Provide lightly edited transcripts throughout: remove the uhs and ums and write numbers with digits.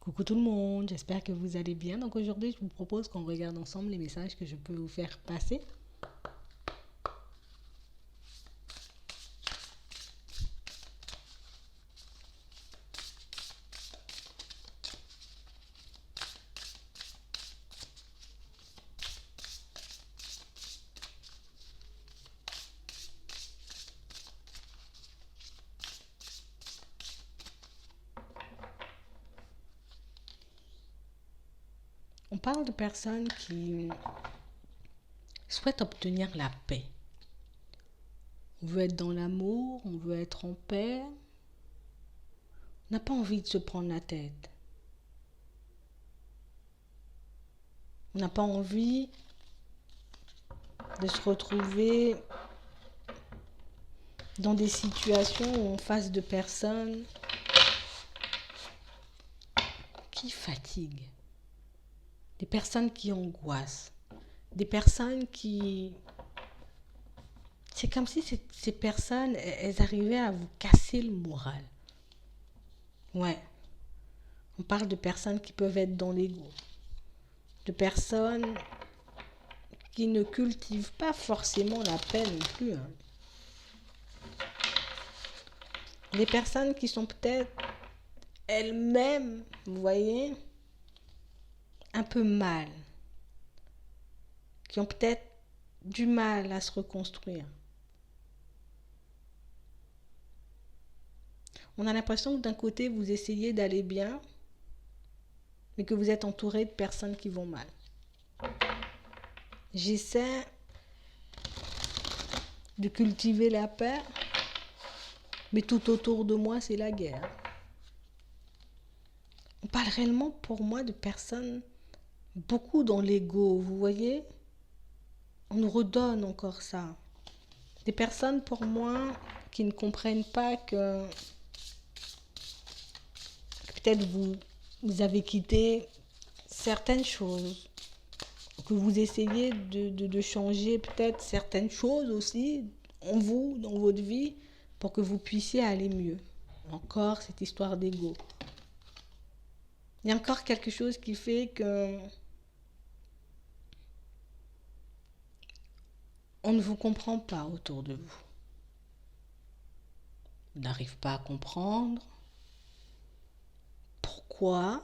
Coucou tout le monde, j'espère que vous allez bien. Donc aujourd'hui, je vous propose qu'on regarde ensemble les messages que je peux vous faire passer. On parle de personnes qui souhaitent obtenir la paix. On veut être dans l'amour, on veut être en paix. On n'a pas envie de se prendre la tête. On n'a pas envie de se retrouver dans des situations où on face de personnes qui fatiguent, des personnes qui angoissent, des personnes qui... C'est comme si ces personnes, elles arrivaient à vous casser le moral. Ouais, on parle de personnes qui peuvent être dans l'ego, de personnes qui ne cultivent pas forcément la paix non plus. Des personnes qui sont peut-être elles-mêmes, vous voyez, un peu mal, qui ont peut-être du mal à se reconstruire. On a l'impression que d'un côté, vous essayez d'aller bien, mais que vous êtes entouré de personnes qui vont mal. J'essaie de cultiver la paix, mais tout autour de moi, c'est la guerre. On parle réellement pour moi de personnes beaucoup dans l'ego, vous voyez. On nous redonne encore ça. Des personnes pour moi qui ne comprennent pas que peut-être vous avez quitté certaines choses, que vous essayez de changer peut-être certaines choses aussi en vous, dans votre vie, pour que vous puissiez aller mieux. Encore cette histoire d'ego. Il y a encore quelque chose qui fait que on ne vous comprend pas autour de vous. On n'arrive pas à comprendre pourquoi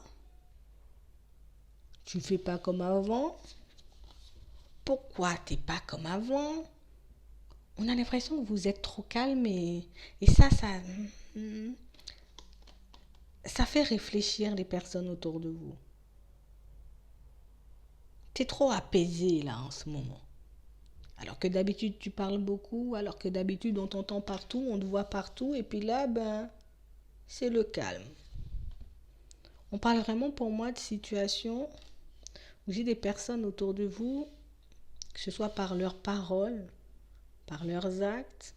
tu ne fais pas comme avant. Pourquoi tu n'es pas comme avant. On a l'impression que vous êtes trop calme et ça fait réfléchir les personnes autour de vous. Tu es trop apaisé là en ce moment. Alors que d'habitude tu parles beaucoup, alors que d'habitude on t'entend partout, on te voit partout, et puis là, c'est le calme. On parle vraiment pour moi de situations où j'ai des personnes autour de vous, que ce soit par leurs paroles, par leurs actes,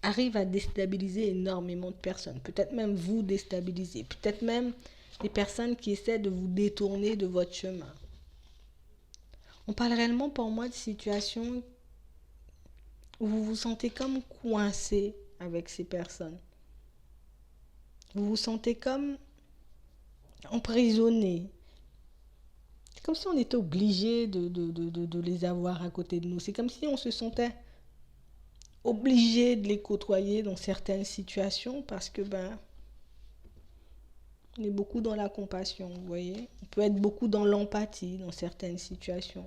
arrivent à déstabiliser énormément de personnes. Peut-être même vous déstabiliser. Peut-être même des personnes qui essaient de vous détourner de votre chemin. On parle réellement pour moi de situations où vous vous sentez comme coincé avec ces personnes. Vous vous sentez comme emprisonné. C'est comme si on était obligé de les avoir à côté de nous. C'est comme si on se sentait obligé de les côtoyer dans certaines situations parce que on est beaucoup dans la compassion, vous voyez. On peut être beaucoup dans l'empathie dans certaines situations.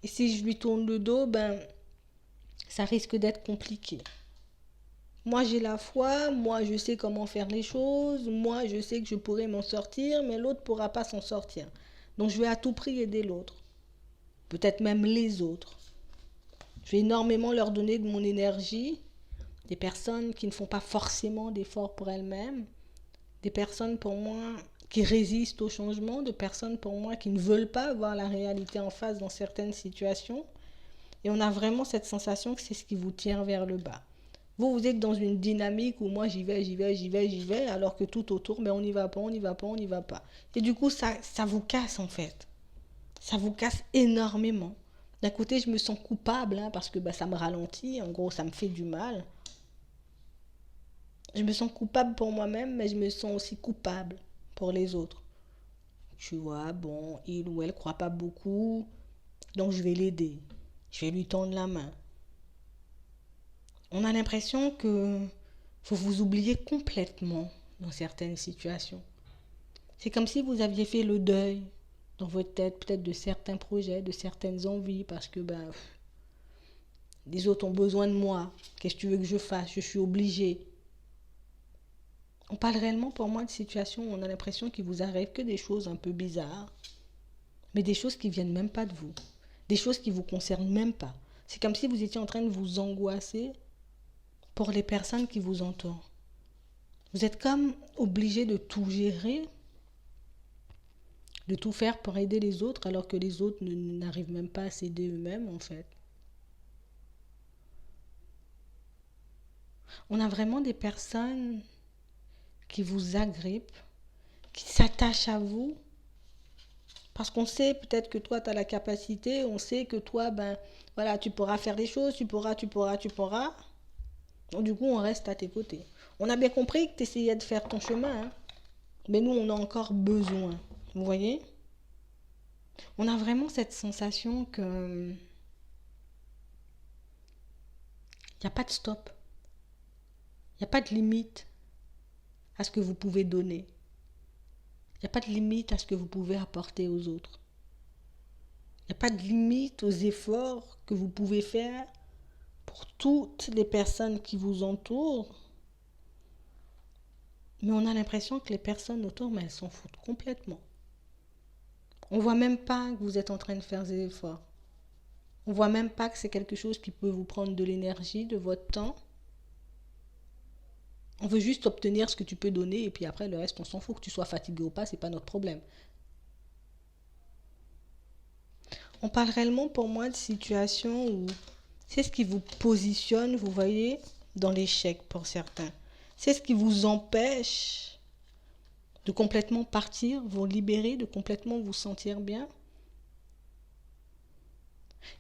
Et si je lui tourne le dos, ça risque d'être compliqué. Moi, j'ai la foi, moi, je sais comment faire les choses, moi, je sais que je pourrais m'en sortir, mais l'autre ne pourra pas s'en sortir. Donc, je vais à tout prix aider l'autre. Peut-être même les autres. Je vais énormément leur donner de mon énergie. Des personnes qui ne font pas forcément d'efforts pour elles-mêmes. Des personnes pour moi qui résistent au changement. Des personnes pour moi qui ne veulent pas voir la réalité en face dans certaines situations. Et on a vraiment cette sensation que c'est ce qui vous tire vers le bas. Vous êtes dans une dynamique où moi j'y vais, alors que tout autour, on n'y va pas. Et du coup, ça vous casse en fait. Ça vous casse énormément. D'un côté, je me sens coupable parce que ça me ralentit, en gros, ça me fait du mal. Je me sens coupable pour moi-même, mais je me sens aussi coupable pour les autres. Tu vois, bon, il ou elle croit pas beaucoup, donc je vais l'aider. Je vais lui tendre la main. On a l'impression que vous vous oubliez complètement dans certaines situations. C'est comme si vous aviez fait le deuil dans votre tête, peut-être de certains projets, de certaines envies, parce que les autres ont besoin de moi. Qu'est-ce que tu veux que je fasse? Je suis obligée. On parle réellement pour moi de situations où on a l'impression qu'il vous arrive que des choses un peu bizarres, mais des choses qui viennent même pas de vous, des choses qui vous concernent même pas. C'est comme si vous étiez en train de vous angoisser pour les personnes qui vous entourent. Vous êtes comme obligé de tout gérer, de tout faire pour aider les autres, alors que les autres n'arrivent même pas à s'aider eux-mêmes en fait. On a vraiment des personnes qui vous agrippent, qui s'attachent à vous, parce qu'on sait peut-être que toi, tu as la capacité, on sait que toi, voilà, tu pourras faire des choses, tu pourras. Donc du coup, on reste à tes côtés. On a bien compris que tu essayais de faire ton chemin, hein, mais nous, on a encore besoin. Vous voyez? On a vraiment cette sensation que il n'y a pas de stop, il n'y a pas de limite à ce que vous pouvez donner. Il n'y a pas de limite à ce que vous pouvez apporter aux autres. Il n'y a pas de limite aux efforts que vous pouvez faire pour toutes les personnes qui vous entourent. Mais on a l'impression que les personnes autour, mais elles s'en foutent complètement. On ne voit même pas que vous êtes en train de faire des efforts. On ne voit même pas que c'est quelque chose qui peut vous prendre de l'énergie, de votre temps. On veut juste obtenir ce que tu peux donner et puis après le reste, on s'en fout. Que tu sois fatigué ou pas, c'est pas notre problème. On parle réellement pour moi de situations où c'est ce qui vous positionne, vous voyez, dans l'échec pour certains. C'est ce qui vous empêche de complètement partir, vous libérer, de complètement vous sentir bien.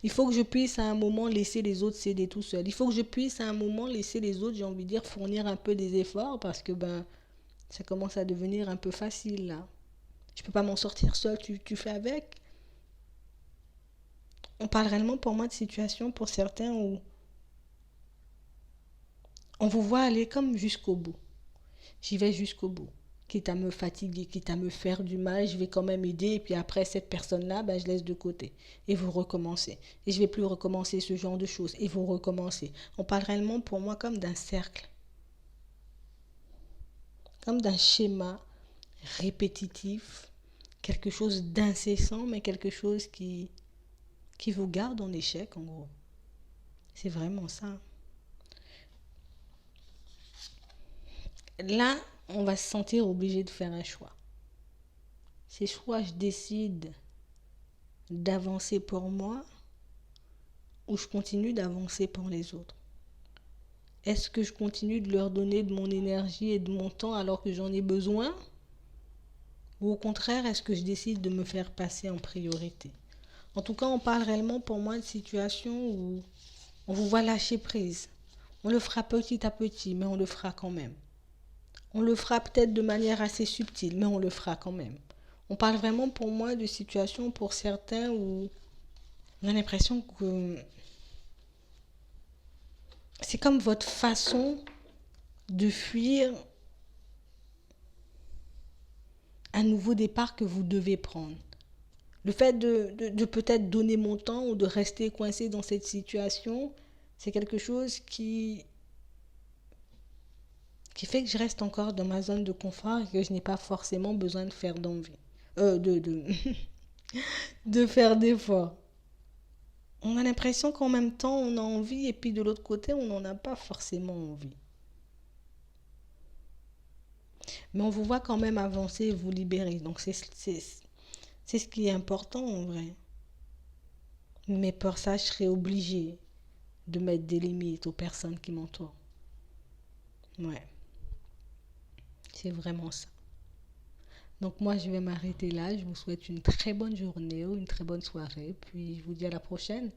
Il faut que je puisse à un moment laisser les autres s'aider tout seul. Il faut que je puisse à un moment laisser les autres, j'ai envie de dire, fournir un peu des efforts parce que ça commence à devenir un peu facile là. Je peux pas m'en sortir seul, tu fais avec. On parle réellement pour moi de situations pour certains où on vous voit aller comme jusqu'au bout. J'y vais jusqu'au bout. Quitte à me fatiguer, quitte à me faire du mal, je vais quand même aider. Et puis après, cette personne-là, je laisse de côté. Et vous recommencez. Et je ne vais plus recommencer ce genre de choses. Et vous recommencez. On parle réellement pour moi comme d'un cercle. Comme d'un schéma répétitif. Quelque chose d'incessant, mais quelque chose qui vous garde en échec, en gros. C'est vraiment ça. Là, on va se sentir obligé de faire un choix. C'est soit je décide d'avancer pour moi ou je continue d'avancer pour les autres. Est-ce que je continue de leur donner de mon énergie et de mon temps alors que j'en ai besoin? Ou au contraire, est-ce que je décide de me faire passer en priorité? En tout cas, on parle réellement pour moi de situations où on vous voit lâcher prise. On le fera petit à petit, mais on le fera quand même. On le fera peut-être de manière assez subtile, mais on le fera quand même. On parle vraiment pour moi de situations pour certains où on a l'impression que c'est comme votre façon de fuir un nouveau départ que vous devez prendre. Le fait de peut-être donner mon temps ou de rester coincé dans cette situation, c'est quelque chose qui fait que je reste encore dans ma zone de confort et que je n'ai pas forcément besoin de faire d'envie. De faire d'efforts. On a l'impression qu'en même temps on a envie et puis de l'autre côté on n'en a pas forcément envie. Mais on vous voit quand même avancer et vous libérer. Donc c'est ce qui est important en vrai. Mais pour ça, je serais obligée de mettre des limites aux personnes qui m'entourent. Ouais, c'est vraiment ça. Donc moi, je vais m'arrêter là. Je vous souhaite une très bonne journée ou une très bonne soirée. Puis je vous dis à la prochaine.